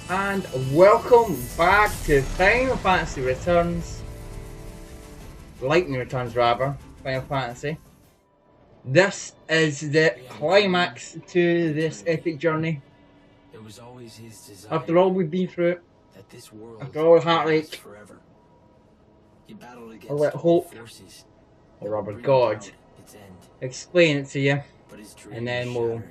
And welcome back to Final Fantasy Returns. Lightning Returns, rather. Final Fantasy. This is the climax to this epic journey. It was always his desire. After all we've been through, that this world after all the heartache, forever. He battled against all that all hope, forces. or rather God, explain it to you, and then we'll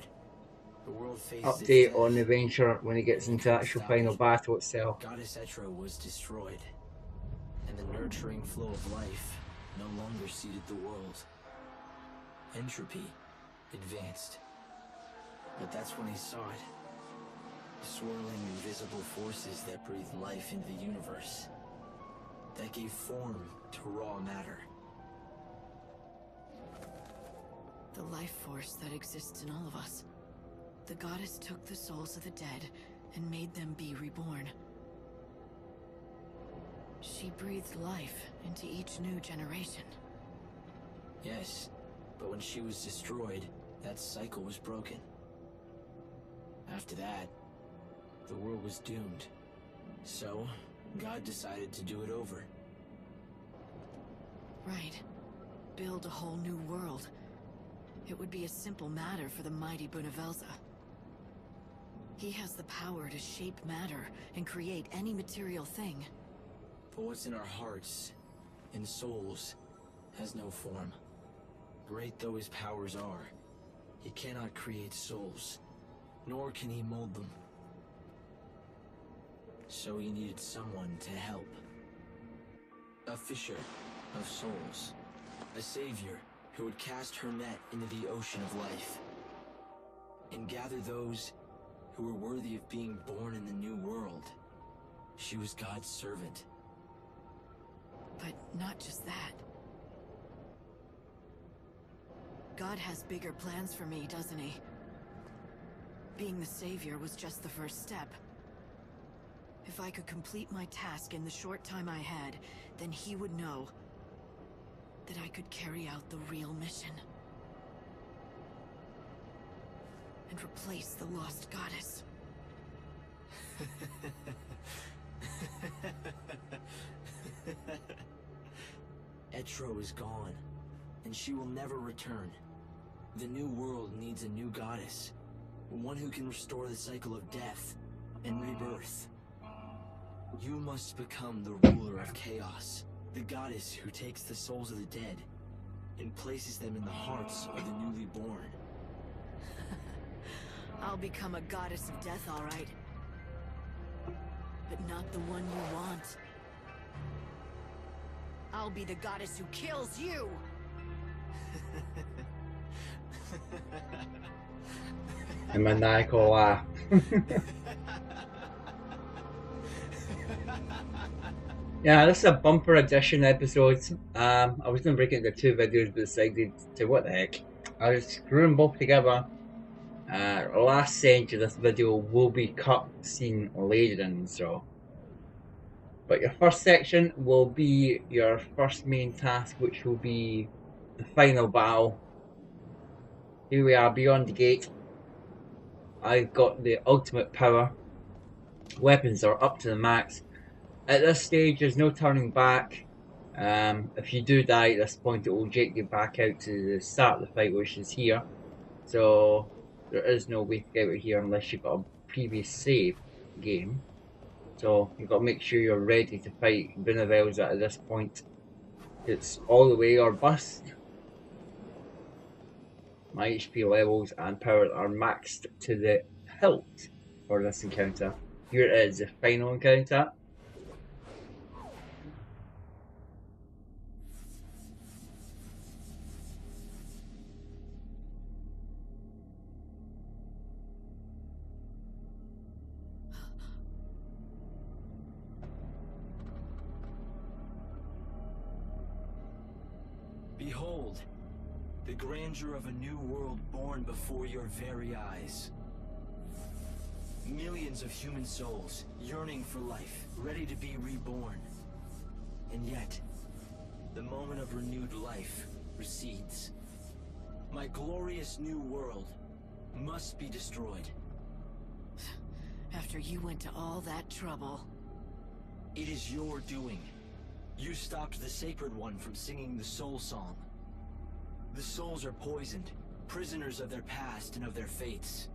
update on the adventure when it gets into the actual final battle itself. Goddess XIII was destroyed, and the nurturing flow of life no longer seeded the world. Entropy advanced, but that's when he saw it. The swirling invisible forces that breathed life into the universe, that gave form to raw matter. The life force that exists in all of us. The goddess took the souls of the dead and made them be reborn. She breathed life into each new generation. Yes, but when she was destroyed, that cycle was broken. After that, the world was doomed. So, God decided to do it over. Right. Build a whole new world. It would be a simple matter for the mighty Bunavelza. He has the power to shape matter and create any material thing. But what's in our hearts and souls has no form. Great though his powers are, he cannot create souls, nor can he mold them. So he needed someone to help. A fisher of souls. A savior who would cast her net into the ocean of life and gather those who were worthy of being born in the new world. She was God's servant. But not just that. God has bigger plans for me, doesn't he? Being the savior was just the first step. If I could complete my task in the short time I had, then he would know that I could carry out the real mission. And replace the lost goddess. XIII is gone, and she will never return. The new world needs a new goddess, one who can restore the cycle of death and rebirth. You must become the ruler of chaos, the goddess who takes the souls of the dead and places them in the hearts of the newly born. I'll become a goddess of death, all right. But not the one you want. I'll be the goddess who kills you! A maniacal laugh. Yeah, this is a bumper edition episode. I was going to break it into two videos, but decided to, what the heck. I'll just screw them both together. Last section of this video will be cut scene later in, so. But your first section will be your first main task, which will be the final battle. Here we are, beyond the gate. I've got the ultimate power. Weapons are up to the max. At this stage, there's no turning back. If you do die at this point, it will eject you back out to the start of the fight, which is here. So there is no way to get out of here unless you've got a previous save game. So you've got to make sure you're ready to fight Bunavelza at this point. It's all the way or bust. My HP levels and power are maxed to the hilt for this encounter. Here it is, the final encounter. Behold, the grandeur of a new world born before your very eyes. Millions of human souls yearning for life, ready to be reborn. And yet, the moment of renewed life recedes. My glorious new world must be destroyed. After you went to all that trouble. It is your doing. You stopped the Sacred One from singing the Soul Song. The souls are poisoned, prisoners of their past and of their fates.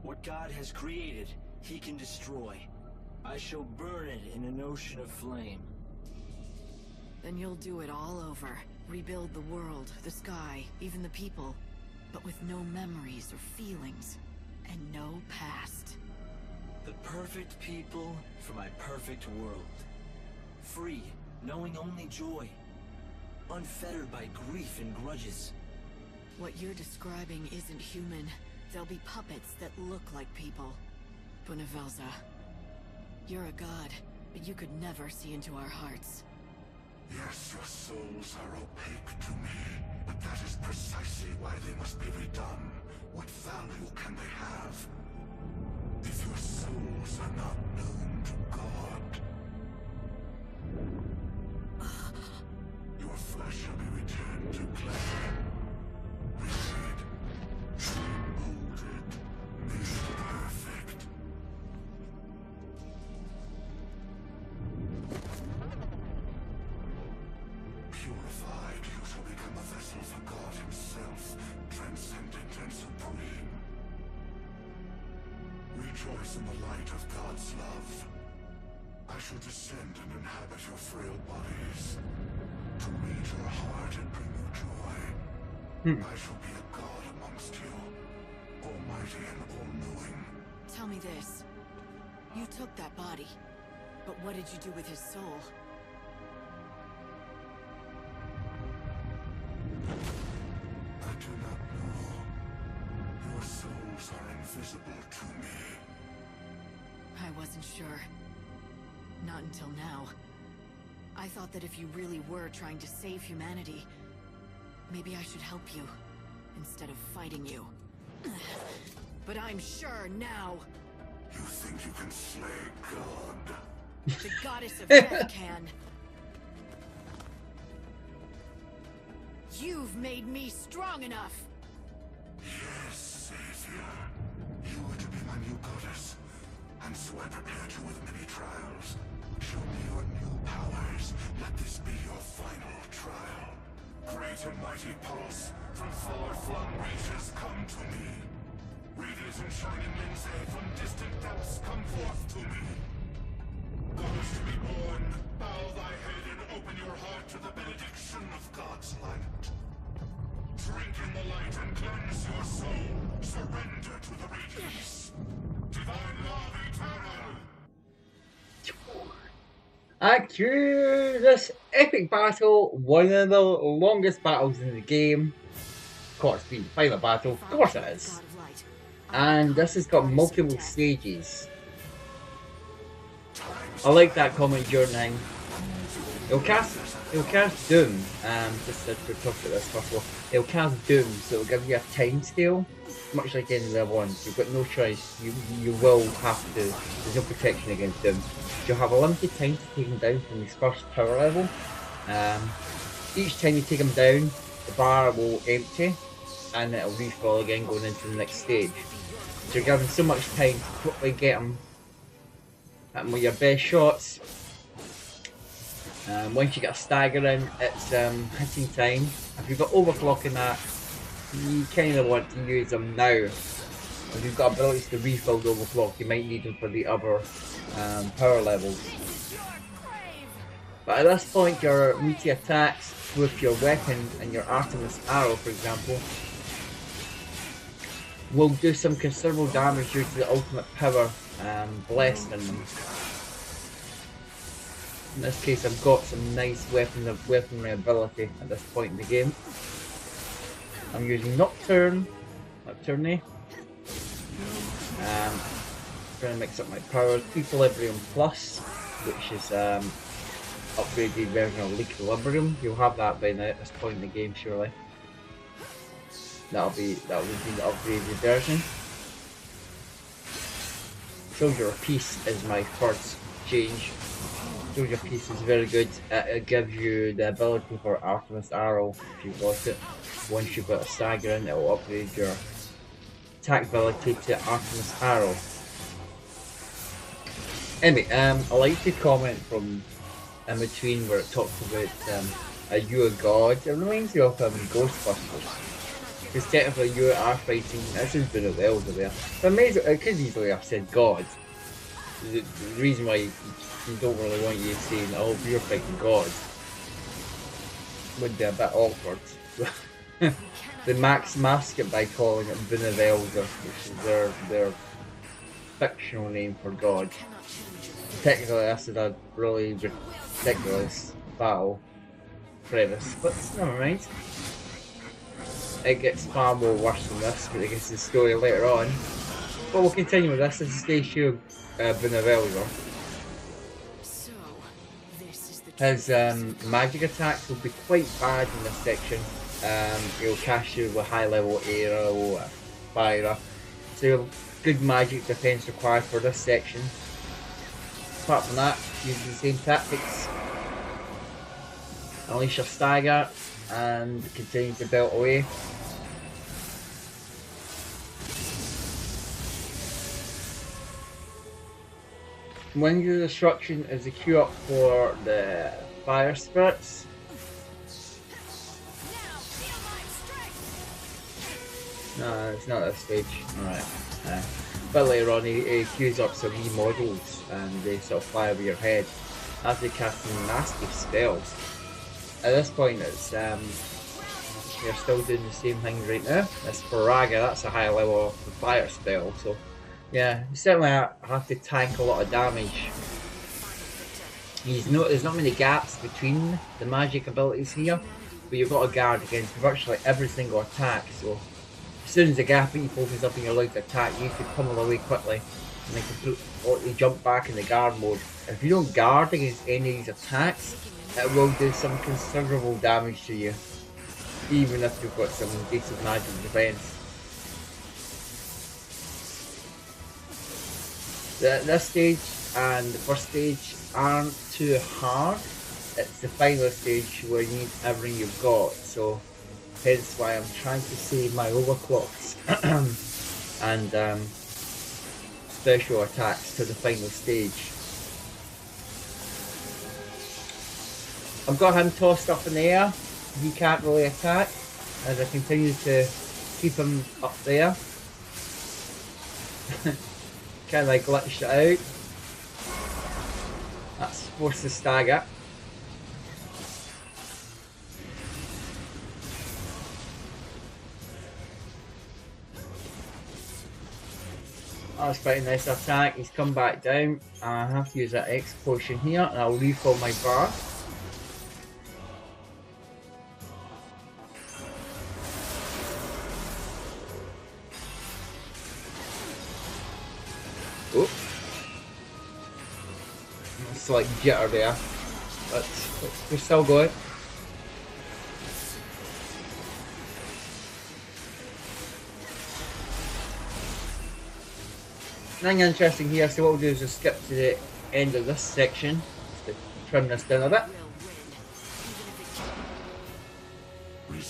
What God has created, he can destroy. I shall burn it in an ocean of flame. Then you'll do it all over. Rebuild the world, the sky, even the people. But with no memories or feelings. And no past. The perfect people for my perfect world. Free, knowing only joy. Unfettered by grief and grudges. What you're describing isn't human. They'll be puppets that look like people. Bunavelza, you're a god, but you could never see into our hearts. Yes, your souls are opaque to me, but that is precisely why they must be redone. What value can they have? If your souls are not known to God, your flesh shall be returned to clay. Rigid, molded, made perfect. Purified, you shall become a vessel for God himself, transcendent and supreme. Rejoice in the light of God's love. I shall descend and inhabit your frail bodies, to read your heart and bring you joy. I shall be a god amongst you, almighty and all-knowing. Tell me this. You took that body, but what did you do with his soul? I do not know. Your souls are invisible to me. I wasn't sure. Not until now. I thought that if you really were trying to save humanity, maybe I should help you, instead of fighting you. But I'm sure now. You think you can slay God? The goddess of death can. You've made me strong enough. Yes, Savior. You are to be my new goddess, and so I prepared you with many trials. Show me your new powers. Let this be your final trial. Great and mighty pulse, from far-flung reaches come to me. Radiant and shining lindsay, from distant depths come forth to me. Goddess to be born, bow thy head and open your heart to the benediction of God's light. Drink in the light and cleanse your soul. Surrender to the radiance. Divine love eternal. After this epic battle, one of the longest battles in the game. Of course, being the final battle, of course it is. And this has got multiple stages. I like that comment journaling. It'll cast Doom, just to talk about this first of all. It'll cast Doom, so it'll give you a time scale, much like in the one. You've got no choice, you will have to, there's no protection against Doom. You'll have a limited time to take him down from his first power level. Each time you take him down, the bar will empty, and it'll refill again going into the next stage. So you're given so much time to quickly get him with your best shots. Once you get a stagger in, it's hitting time. If you've got overclocking that, you kind of want to use them now. If you've got abilities to refill the overclock, you might need them for the other power levels. But at this point, your meaty attacks with your weapon and your Artemis arrow, for example, will do some considerable damage due to the ultimate power blessed in them. In this case, I've got some nice weaponry ability at this point in the game. I'm using Nocturne. Trying to mix up my powers. Equilibrium Plus, which is upgraded version of Equilibrium. You'll have that by now at this point in the game, surely. That'll be the upgraded version. Soldier of Peace is my first change. Soldier of Peace is very good. It gives you the ability for Artemis Arrow if you've got it. Once you've got a stagger in, it will upgrade your attack ability to Artemis Arrow. Anyway, I like to comment from in between where it talks about are you a god? It reminds me of Ghostbusters. Because technically you are fighting, this is been the elder there. But I could easily have said god. The reason why you don't really want you saying, oh, you're fighting god would be a bit awkward. The Max mask it by calling it Benevelda, which is their fictional name for god. Technically, this is a really ridiculous battle premise, but never mind. It gets far more worse than this, but it gets the story later on. But we'll continue with this. This is Stage 2 Benevelda. His magic attacks will be quite bad in this section. He'll cast you with high level arrow or fire. So good magic defense required for this section. Apart from that, use the same tactics. Unleash your stagger and continue to belt away. When your destruction is a queue up for the fire spirits. No, it's not that stage. Alright. But later on he queues up some wee models and they sort of fly over your head after casting nasty spells. At this point it's you're still doing the same thing right now. That's Faraga, that's a high level fire spell, so yeah, you certainly have to tank a lot of damage. There's not many gaps between the magic abilities here, but you've got to guard against virtually every single attack, so as soon as the gap that you focus up and you're allowed to attack, you can pummel away quickly and then completely jump back in the guard mode. If you don't guard against any of these attacks, it will do some considerable damage to you, even if you've got some decent magic defense. This stage and the first stage aren't too hard. It's the final stage where you need everything you've got, so hence why I'm trying to save my overclocks and special attacks to the final stage. I've got him tossed up in the air. He can't really attack as I continue to keep him up there. Kind of like glitched it out. That's forced to stagger. That was quite a nice attack. He's come back down. I have to use that X potion here and I'll refill my bar. Oh. It's like jitter there. But we're still going. Nothing interesting here, so what we'll do is just skip to the end of this section to trim this down a bit.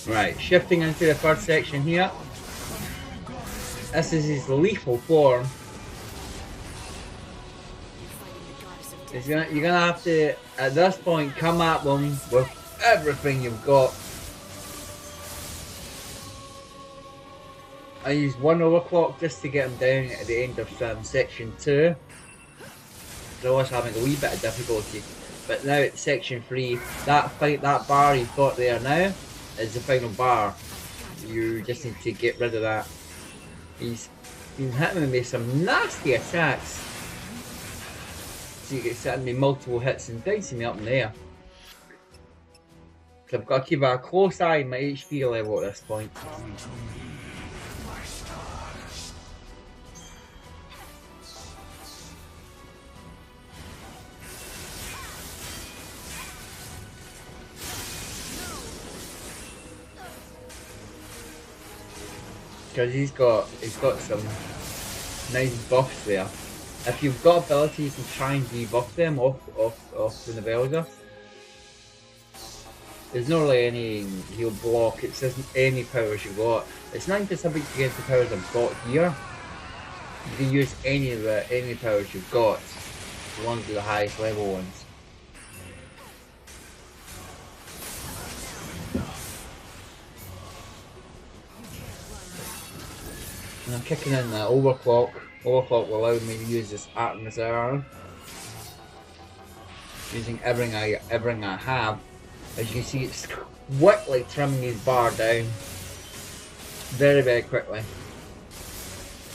Right, shifting into the third section here. This is his lethal form. You're gonna have to, at this point, come at them with everything you've got. I used one overclock just to get him down at the end of section 2. So I was having a wee bit of difficulty. But now at section 3, that bar you've got there now is the final bar. You just need to get rid of that. He's been hitting me with some nasty attacks. So you get sitting me multiple hits and dicing me up in the air. So I've got to keep a close eye on my HP level at this point. Because he's got some nice buffs there. If you've got ability, you can try and debuff them off the Benevelda. There's not really any heal block, it's just any powers you got. It's not specific against the powers I've got here. You can use any powers you've got. the ones with the highest level ones. And I'm kicking in the overclock. Overclock will allow me to use this Artemis arrow. Using everything I have. As you can see, it's quickly trimming his bar down. Very, very quickly.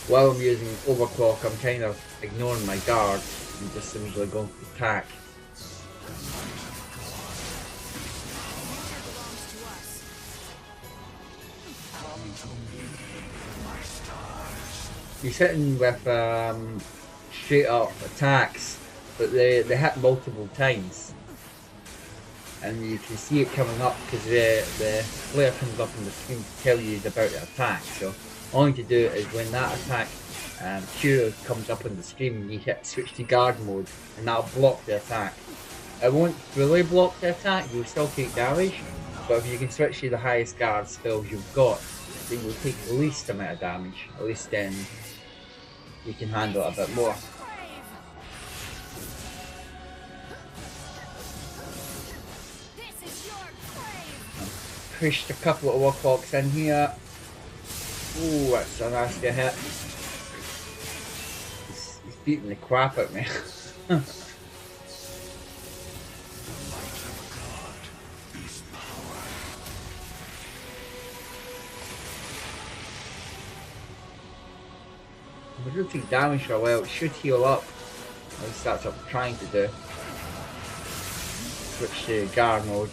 While I'm using overclock, I'm kind of ignoring my guard and just simply going to attack. He's hitting with straight up attacks, but they hit multiple times. And you can see it coming up because the flare comes up on the screen to tell you about the attack. So all you need to do is when that attack cure comes up on the screen, you hit switch to guard mode and that'll block the attack. It won't fully block the attack, you'll still take damage, but if you can switch to the highest guard spells you've got, then you'll take the least amount of damage. At least then you can handle it a bit more. Pushed a couple of overclocks in here. Ooh, that's a nasty hit. He's beating the crap out of me. If I do take damage for a while, it should heal up. At least that's what I'm trying to do. Switch to guard mode.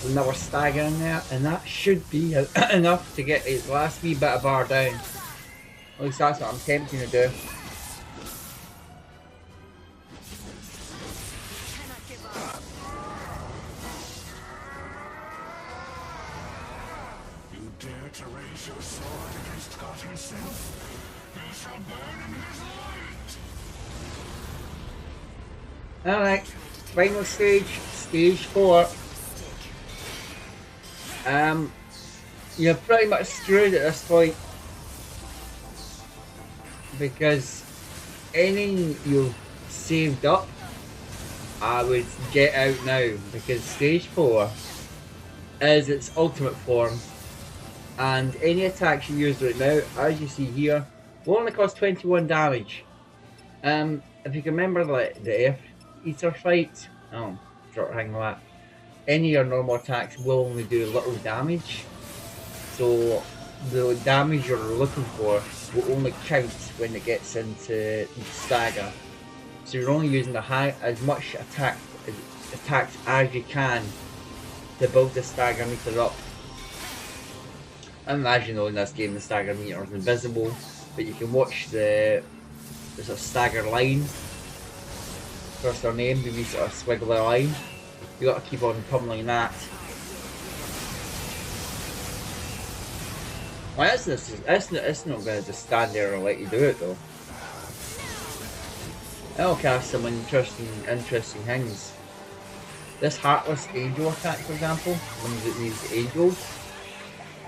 Another stagger in there, and that should be enough to get his last wee bit of bar down. At least that's what I'm attempting to do. You dare to raise your sword against God himself? You shall burn in his light! Alright, final stage, stage 4. You're pretty much screwed at this point because anything you've saved up, I would get out now because stage 4 is its ultimate form, and any attacks you use right now, as you see here, will only cause 21 damage. If you can remember the F Eater fight, hang on that. Any of your normal attacks will only do little damage, so the damage you're looking for will only count when it gets into stagger. So you're only using as much attacks as you can to build the stagger meter up. And as you know, in this game the stagger meter is invisible, but you can watch the sort of stagger line. First her name, maybe sort of squiggly line. You got to keep on pummeling that. Well, it's not going to just stand there and let you do it though. It'll cast some interesting things. This Heartless Angel attack, for example, runs at these angels,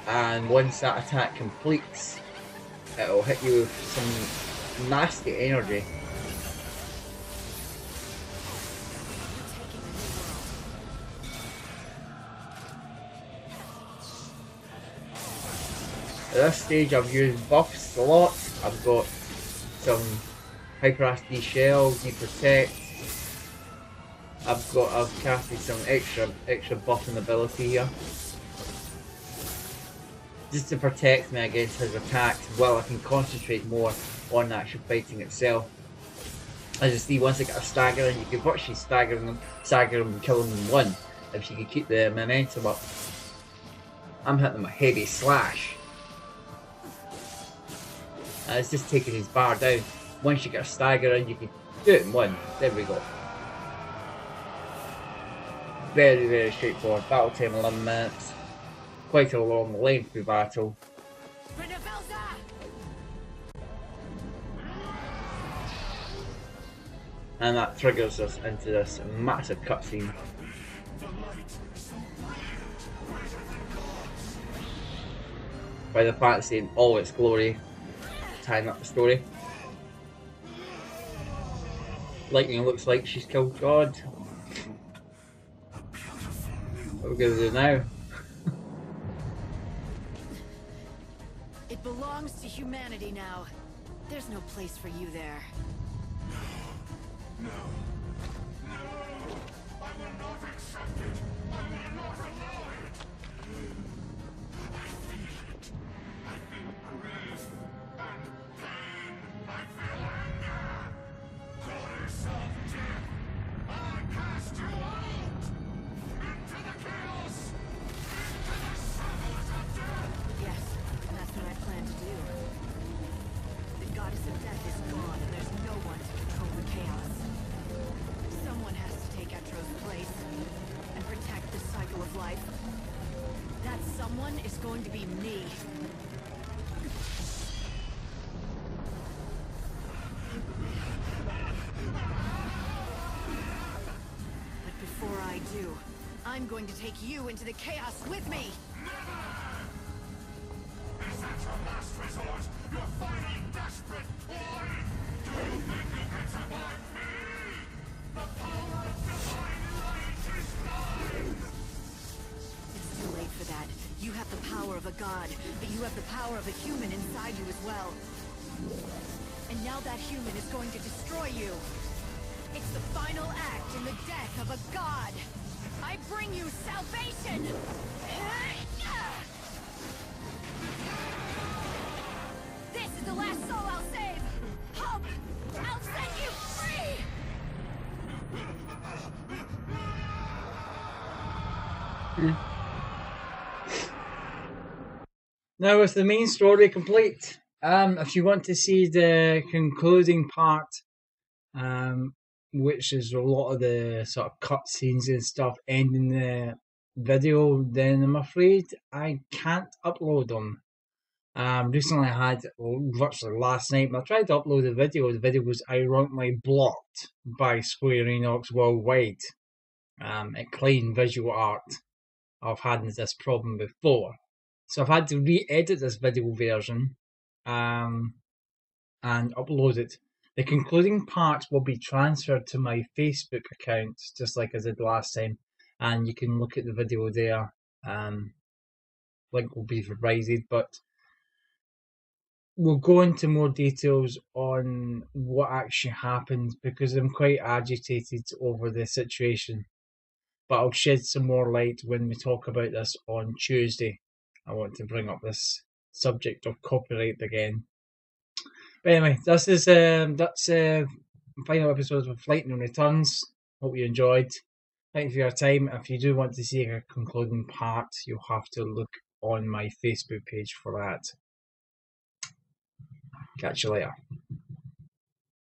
and once that attack completes, it'll hit you with some nasty energy. At this stage I've used buffs a lot. I've got some Hyper SD Shell, Protect. I've casted some extra buff and ability here. Just to protect me against his attacks while I can concentrate more on the actual fighting itself. As you see, once I get a stagger in, you can virtually stagger him and kill him in one if you can keep the momentum up. I'm hitting him a heavy slash. It's just taking his bar down. Once you get a stagger in, you can do it in one. There we go. Very, very straightforward. Battle time 11 minutes. Quite a long, lengthy battle. And that triggers us into this massive cutscene. By the fantasy in all its glory. tying up the story. Lightning looks like she's killed God. What are we going to do now? It belongs to humanity now. There's no place for you there. No. No! I will not accept it! I will not allow it! I feel it. I feel grief and pain. I feel anger. Goddess of death, I cast you out! Into the chaos! Into the shadows of death! Yes, and that's what I plan to do. The goddess of death is gone, and there's no one to control the chaos. Someone has to take Etro's place and protect the cycle of life. That someone is going to be me. But before I do, I'm going to take you into the chaos with me! Is that your last resort? You're finally desperate, boy! Do you think you can survive me? The power of divine light is mine! It's too late for that. You have the power of a god, but you have the power of a human inside you as well. And now that human is going to destroy you. It's the final act in the death of a god. I bring you salvation! This is the last soul I'll save! Hope! I'll set you free! Now, with the main story complete, if you want to see the concluding part, which is a lot of the sort of cutscenes and stuff ending the video, then I'm afraid I can't upload them. Recently I had, virtually last night, I tried to upload the video was ironically blocked by Square Enix worldwide. At Clean Visual Art, I've had this problem before. So I've had to re-edit this video version and upload it. The concluding part will be transferred to my Facebook account, just like I did last time, and you can look at the video there. Link will be provided, but we'll go into more details on what actually happened because I'm quite agitated over the situation. But I'll shed some more light when we talk about this on Tuesday. I want to bring up this subject of copyright again. But anyway, that's final episode of Lightning Returns. Hope you enjoyed. Thank you for your time. If you do want to see a concluding part, you'll have to look on my Facebook page for that. Catch you later.